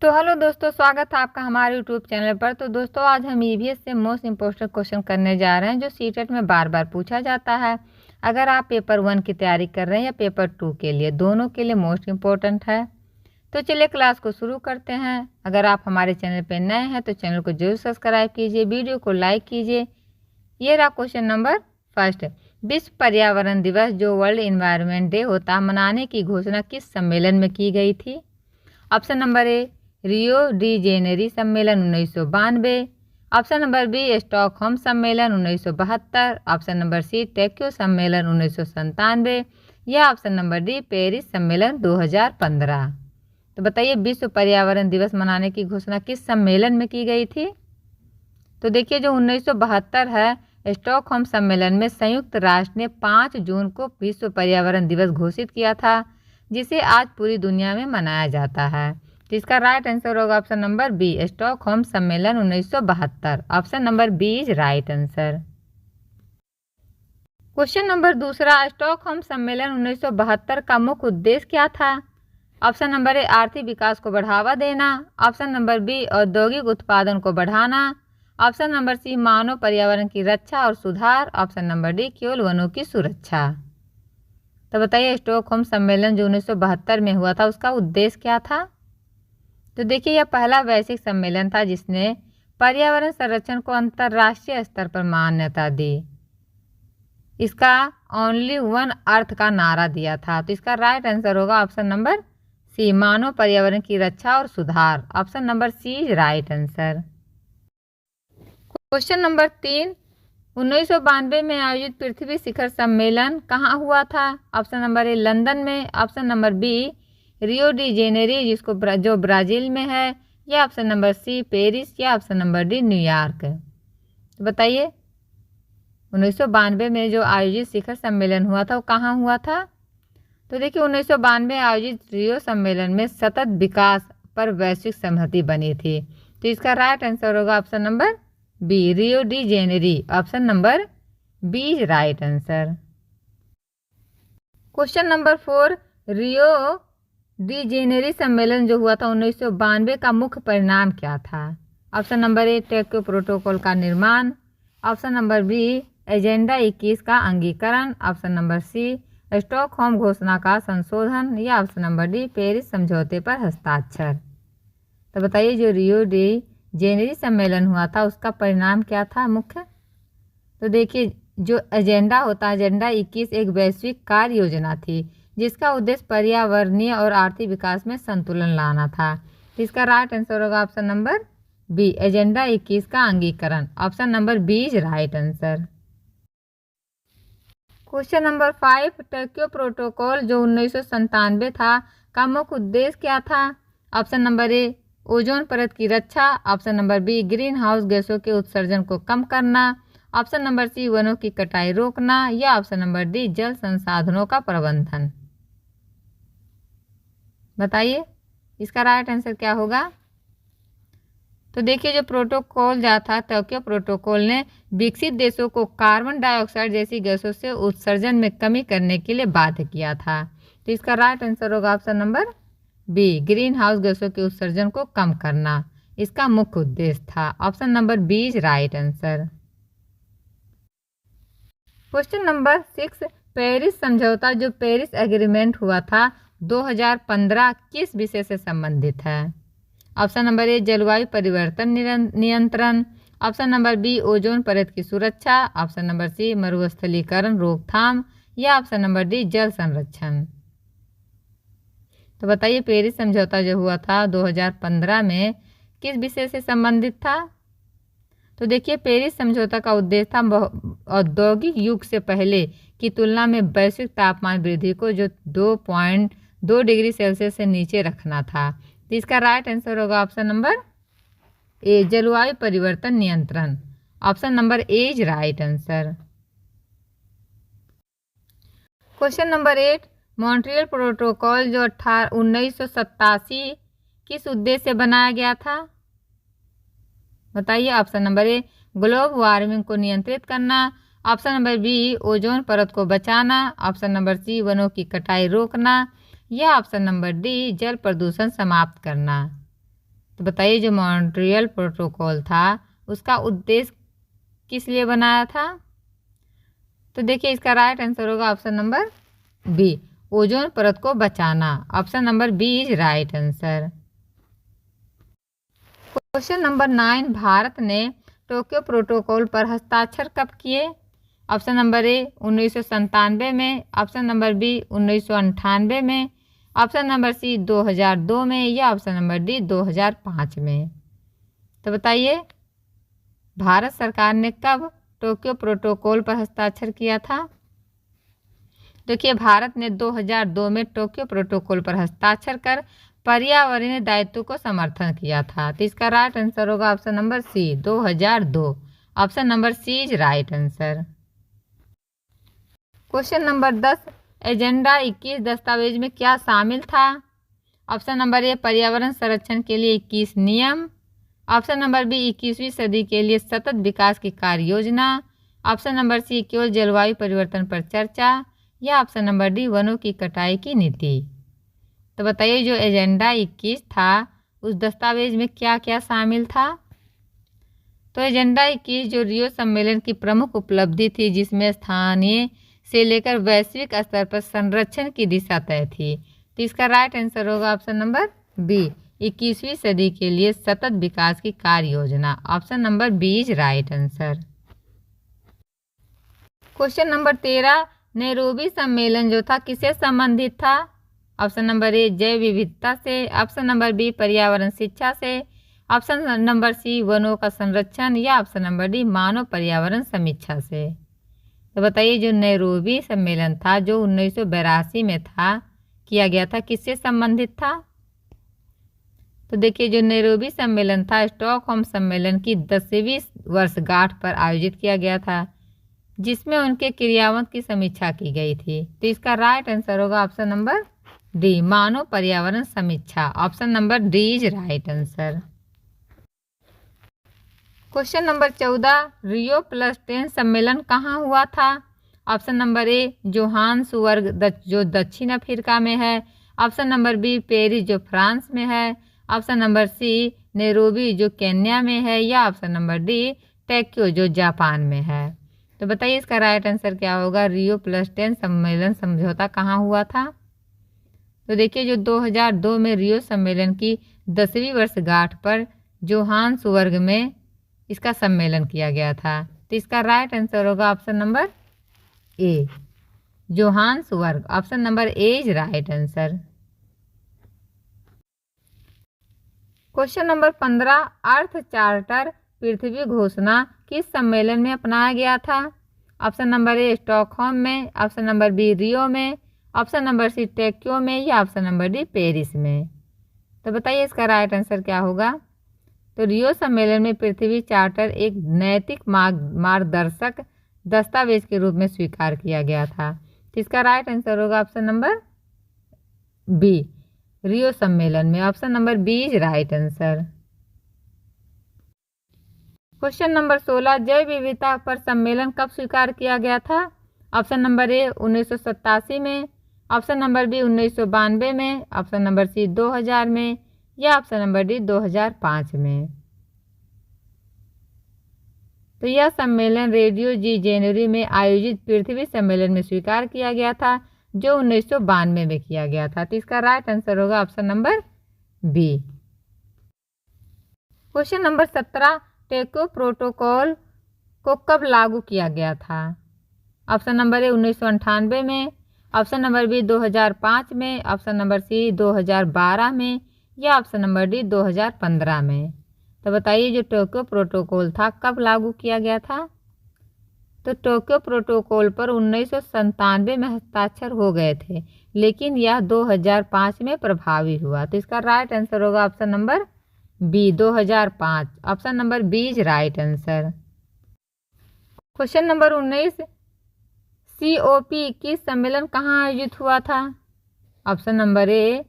तो हेलो दोस्तों, स्वागत है आपका हमारे यूट्यूब चैनल पर। तो दोस्तों, आज हम ईवीएस से मोस्ट इम्पोर्टेंट क्वेश्चन करने जा रहे हैं जो सीटेट में बार बार पूछा जाता है। अगर आप पेपर 1 की तैयारी कर रहे हैं या पेपर 2 के लिए, दोनों के लिए मोस्ट इम्पोर्टेंट है। तो चलिए क्लास को शुरू करते हैं। अगर आप हमारे चैनल पर नए हैं तो चैनल को जरूर सब्सक्राइब कीजिए, वीडियो को लाइक कीजिए। ये रहा क्वेश्चन नंबर फर्स्ट। विश्व पर्यावरण दिवस जो वर्ल्ड इन्वायरमेंट डे होता है, मनाने की घोषणा किस सम्मेलन में की गई थी? Option number A Rio de Janeiro सम्मेलन 1992, ऑप्शन नंबर बी स्टॉकहोम सम्मेलन 1972, ऑप्शन नंबर सी टोक्यो सम्मेलन 1997 या ऑप्शन नंबर डी पेरिस सम्मेलन 2015। तो बताइए, विश्व पर्यावरण दिवस मनाने की घोषणा किस सम्मेलन में की गई थी? तो देखिए, जो 1972 है, स्टॉकहोम सम्मेलन में संयुक्त राष्ट्र ने 5 जून को विश्व पर्यावरण दिवस घोषित किया था, जिसे आज पूरी दुनिया में मनाया जाता है। तो इसका राइट आंसर होगा ऑप्शन नंबर बी, स्टॉकहोम सम्मेलन 1972। Option number B is right answer. Question number दूसरा, स्टॉकहोम सम्मेलन 1972 का मुख्य उद्देश्य क्या था? ऑप्शन नंबर ए आर्थिक विकास को बढ़ावा देना, ऑप्शन नंबर बी औद्योगिक उत्पादन को बढ़ाना, ऑप्शन नंबर सी मानव पर्यावरण की रक्षा और सुधार, ऑप्शन नंबर डी केवल वनों की सुरक्षा। तो बताइए, स्टॉकहोम सम्मेलन जो 1972 में हुआ था, उसका उद्देश्य क्या था? तो देखिए, यह पहला वैश्विक सम्मेलन था जिसने पर्यावरण संरक्षण को अंतर्राष्ट्रीय स्तर पर मान्यता दी। इसका ओनली वन अर्थ का नारा दिया था। तो इसका राइट आंसर होगा ऑप्शन नंबर सी, मानव पर्यावरण की रक्षा और सुधार। Option number C is right answer. Question number 3, 1992 में आयोजित पृथ्वी शिखर सम्मेलन कहाँ हुआ था? ऑप्शन नंबर ए लंदन में, option number B Rio de Janeiro जो ब्राजील में है, या ऑप्शन नंबर सी पेरिस, या ऑप्शन नंबर डी न्यूयॉर्क। तो बताइए, 1992 में जो आयोजित शिखर सम्मेलन हुआ था वो कहाँ हुआ था? तो देखिए, 1992 आयोजित रियो सम्मेलन में सतत विकास पर वैश्विक सहमति बनी थी। तो इसका राइट आंसर होगा option number B, Rio de Janeiro. Option number B is right answer. Question number 4, Rio de Janeiro सम्मेलन जो हुआ था 1992 का मुख्य परिणाम क्या था? ऑप्शन नंबर ए टोक्यो प्रोटोकॉल का निर्माण, ऑप्शन नंबर बी एजेंडा 21 का अंगीकरण, ऑप्शन नंबर सी स्टॉकहोम घोषणा का संशोधन, या ऑप्शन नंबर डी पेरिस समझौते पर हस्ताक्षर। तो बताइए, जो रियो डी जेनेरी सम्मेलन हुआ था उसका परिणाम क्या था मुख्य? तो देखिए, जो एजेंडा होता है, एजेंडा 21 एक वैश्विक कार्य योजना थी जिसका उद्देश्य पर्यावरणीय और आर्थिक विकास में संतुलन लाना था। तो इसका राइट आंसर होगा ऑप्शन नंबर बी, एजेंडा 21 का अंगीकरण। Option number B is right answer. Question number 5, Tokyo protocol जो 1997 था का मुख्य उद्देश्य क्या था? ऑप्शन नंबर ए ओजोन परत की रक्षा, option number B green house गैसों के उत्सर्जन को कम करना, ऑप्शन नंबर सी वनों की कटाई रोकना, या ऑप्शन नंबर डी जल संसाधनों का प्रबंधन। बताइए, इसका राइट आंसर क्या होगा? तो देखिए, जो प्रोटोकॉल जो था, टोक्यो प्रोटोकॉल ने विकसित देशों को कार्बन डाइऑक्साइड जैसी गैसों से उत्सर्जन में कमी करने के लिए बाध्य किया था। तो इसका राइट आंसर होगा option number B, green house गैसों के उत्सर्जन को कम करना इसका मुख्य उद्देश्य था। Option number B is right answer. Question number 6, Paris समझौता जो पेरिस एग्रीमेंट हुआ था 2015 किस विषय से संबंधित है? ऑप्शन नंबर ए जलवायु परिवर्तन नियंत्रण, ऑप्शन नंबर बी ओजोन परत की सुरक्षा, ऑप्शन नंबर सी मरुस्थलीकरण रोकथाम, या ऑप्शन नंबर डी जल संरक्षण। तो बताइए, पेरिस समझौता जो हुआ था 2015 में किस विषय से संबंधित था? तो देखिए, पेरिस समझौता का उद्देश्य था औद्योगिक युग से पहले की तुलना में वैश्विक तापमान वृद्धि को जो 2.2 डिग्री सेल्सियस से नीचे रखना था। तो इसका राइट आंसर होगा ऑप्शन नंबर ए, जलवायु परिवर्तन नियंत्रण। Option number A is right answer. Question number 8, Montreal protocol जो 1987 किस उद्देश्य से बनाया गया था? बताइए, option number a global warming को नियंत्रित करना, ऑप्शन नंबर बी ओजोन परत को बचाना, ऑप्शन नंबर सी वनों की कटाई रोकना, या ऑप्शन नंबर डी जल प्रदूषण समाप्त करना। तो बताइए जो मॉन्ट्रियल प्रोटोकॉल था उसका उद्देश्य किस लिए बनाया था? तो देखिए इसका राइट आंसर होगा ऑप्शन नंबर बी, ओजोन परत को बचाना। Option number B is right answer. Question number 9, Bharat ने टोक्यो प्रोटोकॉल पर हस्ताक्षर कब किए? ऑप्शन नंबर ए 1997 में, ऑप्शन नंबर बी 1998 में, ऑप्शन नंबर सी 2002 में या ऑप्शन नंबर डी 2005 में। तो बताइए भारत सरकार ने कब टोक्यो प्रोटोकॉल पर हस्ताक्षर किया था? देखिए भारत ने 2002 में टोक्यो प्रोटोकॉल पर हस्ताक्षर कर पर्यावरणीय दायित्व को समर्थन किया था। तो इसका राइट आंसर होगा option number C 2002। Option number C is right answer. Question number 10, agenda 21 दस्तावेज में क्या शामिल था? ऑप्शन नंबर ए पर्यावरण संरक्षण के लिए 21 नियम, ऑप्शन नंबर बी 21वीं सदी के लिए सतत विकास की कार्य योजना, ऑप्शन नंबर सी केवल जलवायु परिवर्तन पर चर्चा या ऑप्शन नंबर डी वनों की कटाई की नीति। तो बताइए जो एजेंडा 21 था उस दस्तावेज में क्या क्या शामिल था? तो एजेंडा 21 जो रियो सम्मेलन की प्रमुख उपलब्धि थी, जिसमें स्थानीय से लेकर वैश्विक स्तर पर संरक्षण की दिशा तय थी। तो इसका राइट आंसर होगा ऑप्शन नंबर बी, 21वीं सदी के लिए सतत विकास की कार्य योजना। Option number B is right answer. Question number 13, Nairobi सम्मेलन जो था किससे संबंधित था? ऑप्शन नंबर ए जैव विविधता से, ऑप्शन नंबर बी पर्यावरण शिक्षा से, ऑप्शन नंबर सी वनों का संरक्षण या ऑप्शन नंबर डी मानव पर्यावरण समीक्षा से। तो बताइए जो नैरोबी सम्मेलन था जो 1982 में था, किया गया था, किससे संबंधित था? तो देखिए जो नैरोबी सम्मेलन था स्टॉकहोम सम्मेलन की 10वीं वर्षगांठ पर आयोजित किया गया था, जिसमें उनके क्रियान्वयन की समीक्षा की गई थी। तो इसका राइट आंसर होगा ऑप्शन नंबर डी मानव पर्यावरण समीक्षा। Option number D is right answer. Question number 14, रियो +10 सम्मेलन कहाँ हुआ था? ऑप्शन नंबर ए जोहान्सबर्ग जो दक्षिण अफ्रीका में है, ऑप्शन नंबर बी पेरिस जो फ्रांस में है, ऑप्शन नंबर सी नैरोबी जो केन्या में है या ऑप्शन नंबर डी टोक्यो जो जापान में है। तो बताइए इसका राइट आंसर क्या होगा? रियो +10 सम्मेलन समझौता कहाँ हुआ था? तो देखिए जो 2002 में रियो सम्मेलन की 10वीं वर्षगांठ पर जोहान्सबर्ग में इसका सम्मेलन किया गया था। तो इसका राइट आंसर होगा option number A Johannesburg. Option number A is right answer. Question number 15, earth charter पृथ्वी घोषणा किस सम्मेलन में अपनाया गया था? ऑप्शन नंबर ए स्टॉकहोम में, ऑप्शन नंबर बी रियो में, ऑप्शन नंबर सी टोक्यो में या ऑप्शन नंबर डी पेरिस में। तो बताइए इसका राइट आंसर क्या होगा? तो रियो सम्मेलन में पृथ्वी चार्टर एक नैतिक मार्गदर्शक दस्तावेज के रूप में स्वीकार किया गया था। तो इसका राइट आंसर होगा ऑप्शन नंबर बी रियो सम्मेलन में। Option number B is right answer. Question number 16, जैव विविधता पर सम्मेलन कब स्वीकार किया गया था? ऑप्शन नंबर ए 1987 में, ऑप्शन नंबर बी 1992 में, ऑप्शन नंबर सी 2000 में या ऑप्शन नंबर डी 2005 में। तो यह सम्मेलन रेडियो जी जेनेरी में आयोजित पृथ्वी सम्मेलन में स्वीकार किया गया था जो 1992 में किया गया था। तो इसका राइट आंसर होगा option number B. Question number 17, Tokyo protocol को कब लागू किया गया था? ऑप्शन नंबर ए 1998 में, ऑप्शन नंबर बी 2005 में, ऑप्शन नंबर सी 2012 में या ऑप्शन नंबर डी 2015 में। तो बताइए जो टोक्यो प्रोटोकॉल था कब लागू किया गया था? तो टोक्यो प्रोटोकॉल पर 1997 में हस्ताक्षर हो गए थे, लेकिन यह 2005 में प्रभावी हुआ। तो इसका राइट आंसर होगा option number B 2005। Option number B is right answer. Question number 19, COP किस सम्मेलन कहाँ आयोजित हुआ था? ऑप्शन नंबर ए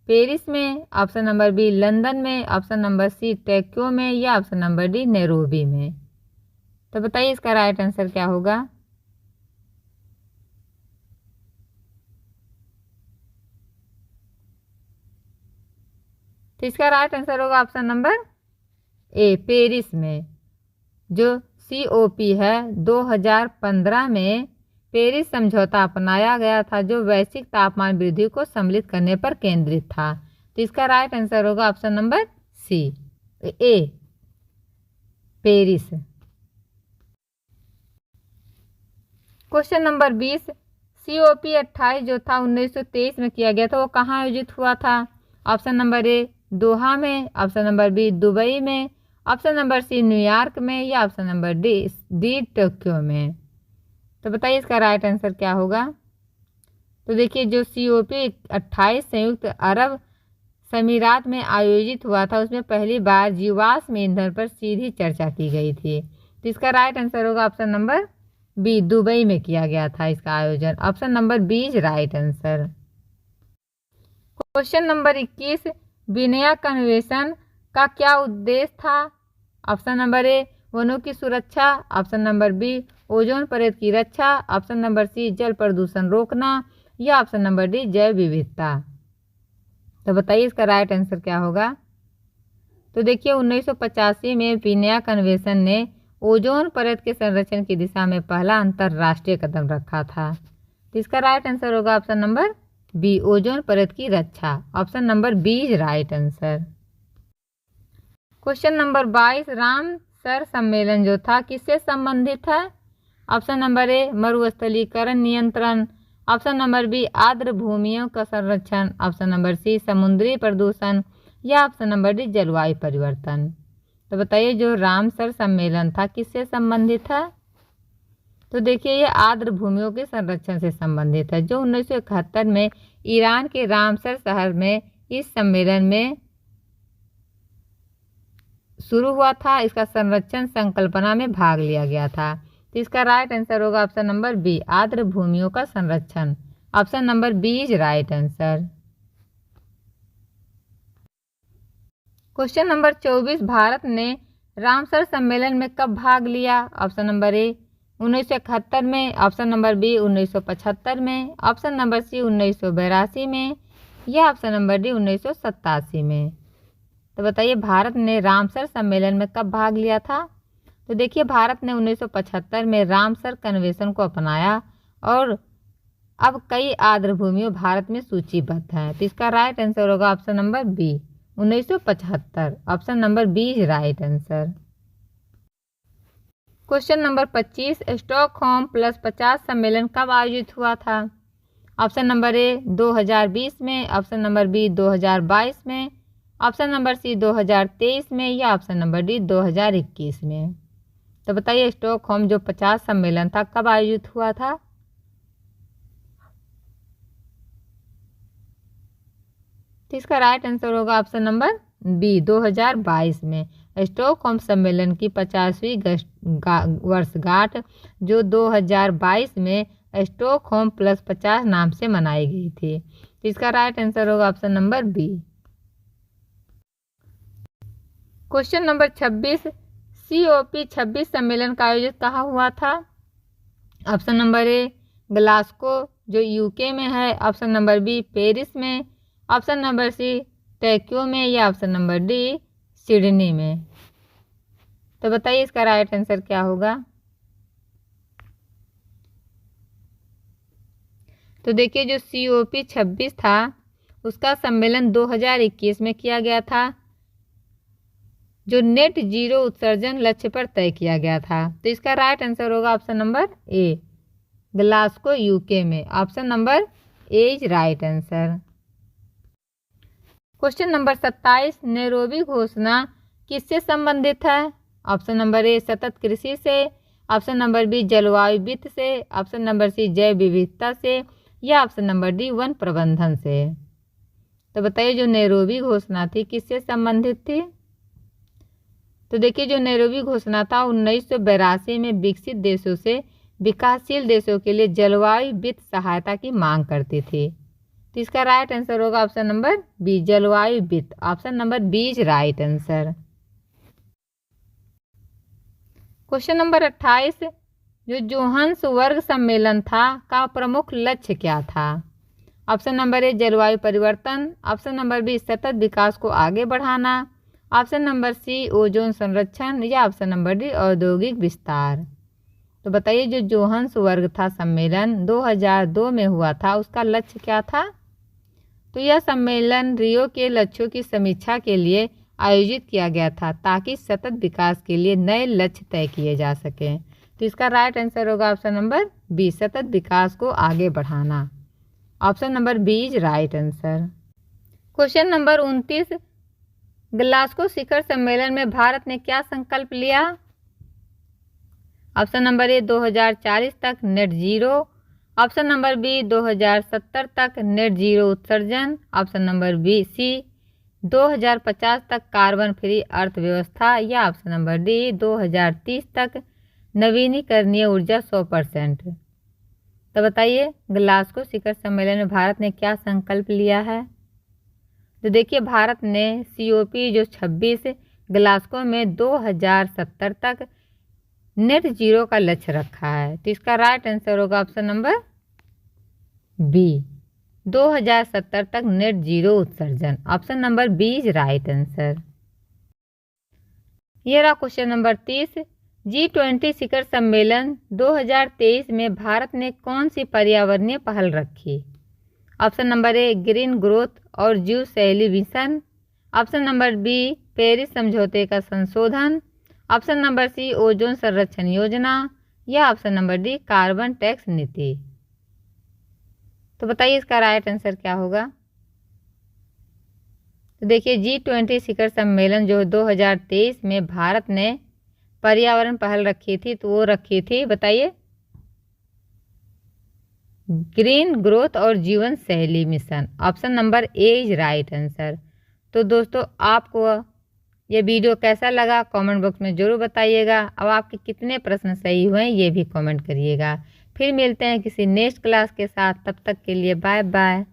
पेरिस में, ऑप्शन नंबर बी लंदन में, ऑप्शन नंबर सी टोक्यो में या ऑप्शन नंबर डी नैरोबी में। तो बताइए इसका राइट आंसर क्या होगा? तो इसका राइट आंसर होगा ऑप्शन नंबर ए, पेरिस में। जो COP है, 2015 में पेरिस समझौता अपनाया गया था, जो वैश्विक तापमान वृद्धि को सम्मिलित करने पर केंद्रित था। तो इसका राइट आंसर होगा ऑप्शन नंबर सी, ए, पेरिस। क्वेश्चन नंबर 20, COP 28 जो था 1923 में किया गया था, वो कहाँ आयोजित हुआ था? ऑप्शन नंबर ए, दोहा में, ऑप्शन नंबर बी, दुबई में, ऑप्शन नंबर सी, न्यूयॉर्क में, या ऑप्शन नंबर डी टोक्यो में। तो बताइए इसका राइट आंसर क्या होगा। तो देखिए, जो COP 28 संयुक्त अरब अमीरात में आयोजित हुआ था, उसमें पहली बार जीवाश्म ईंधन पर सीधी चर्चा की गई थी। तो इसका राइट आंसर होगा ऑप्शन नंबर बी, दुबई में किया गया था इसका आयोजन। Option number B is right answer. Question number 21, Vienna convention का क्या उद्देश्य था? ऑप्शन नंबर ए, वनों की सुरक्षा, ऑप्शन नंबर बी, ओजोन परत की रक्षा, ऑप्शन नंबर सी, जल प्रदूषण रोकना, या ऑप्शन नंबर डी, जैव विविधता। तो बताइए इसका राइट आंसर क्या होगा। तो देखिए, 1985 में विनया कन्वेंशन ने ओजोन परत के संरक्षण की दिशा में पहला अंतरराष्ट्रीय कदम रखा था। तो इसका राइट आंसर होगा ऑप्शन नंबर बी, ओजोन परत की रक्षा। Option number B is right answer. Question number 22, Ramsar सम्मेलन जो था किससे संबंधित है? ऑप्शन नंबर ए, मरुस्थलीकरण नियंत्रण, ऑप्शन नंबर बी, आर्द्र भूमियों का संरक्षण, ऑप्शन नंबर सी, समुद्री प्रदूषण, या ऑप्शन नंबर डी, जलवायु परिवर्तन। तो बताइए, जो रामसर सम्मेलन था किससे संबंधित है? तो देखिए, ये आर्द्र भूमियों के संरक्षण से संबंधित है, जो 1971 में ईरान के रामसर शहर में इस सम्मेलन में शुरू हुआ था। इसका संरक्षण संकल्पना में भाग लिया गया था। तो इसका राइट आंसर होगा ऑप्शन नंबर बी, आर्द्र भूमियों का संरक्षण। Option number B is right answer. Question number 24, Bharat ने रामसर सम्मेलन में कब भाग लिया? ऑप्शन नंबर ए, 1971 में, ऑप्शन नंबर बी, 1975 में, ऑप्शन नंबर सी, 1982 में, या ऑप्शन नंबर डी, 1987 में। तो बताइए, भारत ने रामसर सम्मेलन में कब भाग लिया था? तो देखिए, भारत ने 1975 में रामसर कन्वेंशन को अपनाया और अब कई आर्द्र भूमियों भारत में सूचीबद्ध हैं। तो इसका राइट आंसर होगा option number B, 1975। Option number B is right answer. Question number 25, Stockholm plus 50 सम्मेलन कब आयोजित हुआ था? ऑप्शन नंबर ए, 2020 में, ऑप्शन नंबर बी, 2022 में, ऑप्शन नंबर सी, 2023 में, या ऑप्शन नंबर डी, 2021 में। तो बताइए, स्टॉकहोम जो 50 सम्मेलन था कब आयोजित हुआ था? तो इसका राइट आंसर होगा ऑप्शन नंबर बी, 2022 में। स्टॉकहोम सम्मेलन की 50वीं वर्षगांठ जो 2022 में स्टॉकहोम प्लस 50 नाम से मनाई गई थी। तो इसका राइट आंसर होगा option number B. Question number 26, COP 26 सम्मेलन का आयोजित कहाँ हुआ था? ऑप्शन नंबर ए, ग्लासगो जो UK में है, ऑप्शन नंबर बी, पेरिस में, ऑप्शन नंबर सी, टोक्यो में, या ऑप्शन नंबर डी, सिडनी में। तो बताइए इसका राइट आंसर क्या होगा। तो देखिए, जो COP 26 था उसका सम्मेलन 2021 में किया गया था, जो नेट जीरो उत्सर्जन लक्ष्य पर तय किया गया था। तो इसका राइट आंसर होगा option number A, Glasgow UK में। Option number A is right answer. Question number 27, Nairobi घोषणा किससे संबंधित है? ऑप्शन नंबर ए, सतत कृषि से, ऑप्शन नंबर बी, जलवायु वित्त से, ऑप्शन नंबर सी, जैव विविधता से, या ऑप्शन नंबर डी, वन प्रबंधन से। तो बताइए, जो नैरोबी घोषणा थी किससे संबंधित थी? तो देखिए, जो नैरोबी घोषणा था 1982 में विकसित देशों से विकासशील देशों के लिए जलवायु वित्त सहायता की मांग करती थी। तो इसका राइट आंसर होगा ऑप्शन नंबर बी, जलवायु वित्त। Option number B is right answer. Question number 28, जो जोहान्सबर्ग सम्मेलन था का प्रमुख लक्ष्य क्या था? ऑप्शन नंबर ए जलवायु परिवर्तन, ऑप्शन नंबर बी सतत विकास को आगे बढ़ाना, ऑप्शन नंबर सी ओजोन संरक्षण या ऑप्शन नंबर डी औद्योगिक विस्तार। तो बताइए जो जोहान्सबर्ग था सम्मेलन 2002 में हुआ था, उसका लक्ष्य क्या था? तो यह सम्मेलन रियो के लक्ष्यों की समीक्षा के लिए आयोजित किया गया था ताकि सतत विकास के लिए नए लक्ष्य तय किए जा सकें। तो इसका राइट आंसर होगा ऑप्शन नंबर बी, सतत विकास को आगे बढ़ाना। Option number B is right answer. Question number 29, Glasgow शिखर सम्मेलन में भारत ने क्या संकल्प लिया? ऑप्शन नंबर ए 2040 तक net zero, option number B 2070 तक नेट जीरो उत्सर्जन, ऑप्शन नंबर बी सी 2050 तक कार्बन फ्री अर्थव्यवस्था या ऑप्शन नंबर डी 2030 तक नवीनीकरणीय ऊर्जा 100%। तो बताइए ग्लासगो शिखर सम्मेलन में भारत ने क्या संकल्प लिया है? तो देखिए भारत ने COP जो 26 ग्लासगो में 2070 तक नेट जीरो का लक्ष्य रखा है। तो इसका राइट आंसर होगा ऑप्शन नंबर बी 2070 तक नेट जीरो उत्सर्जन। Option number B is right answer. ये रहा क्वेश्चन नंबर 30, G20 शिखर सम्मेलन 2023 में भारत ने कौन सी पर्यावरणीय पहल रखी? Option number A green growth और जीव शैली मिशन, ऑप्शन नंबर बी पेरिस समझौते का संशोधन, ऑप्शन नंबर सी ओजोन संरक्षण योजना या option number D carbon tax नीति। तो बताइए इसका राइट आंसर क्या होगा? तो देखिए G20 शिखर सम्मेलन जो 2023 में भारत ने पर्यावरण पहल रखी थी, तो वो रखी थी बताइए ग्रीन ग्रोथ और जीवन शैली मिशन। Option number A is right answer. तो दोस्तों आपको ये वीडियो कैसा लगा कमेंट बॉक्स में ज़रूर बताइएगा। अब आपके कितने प्रश्न सही हुए ये भी कमेंट करिएगा। फिर मिलते हैं किसी नेक्स्ट क्लास के साथ, तब तक के लिए बाय बाय।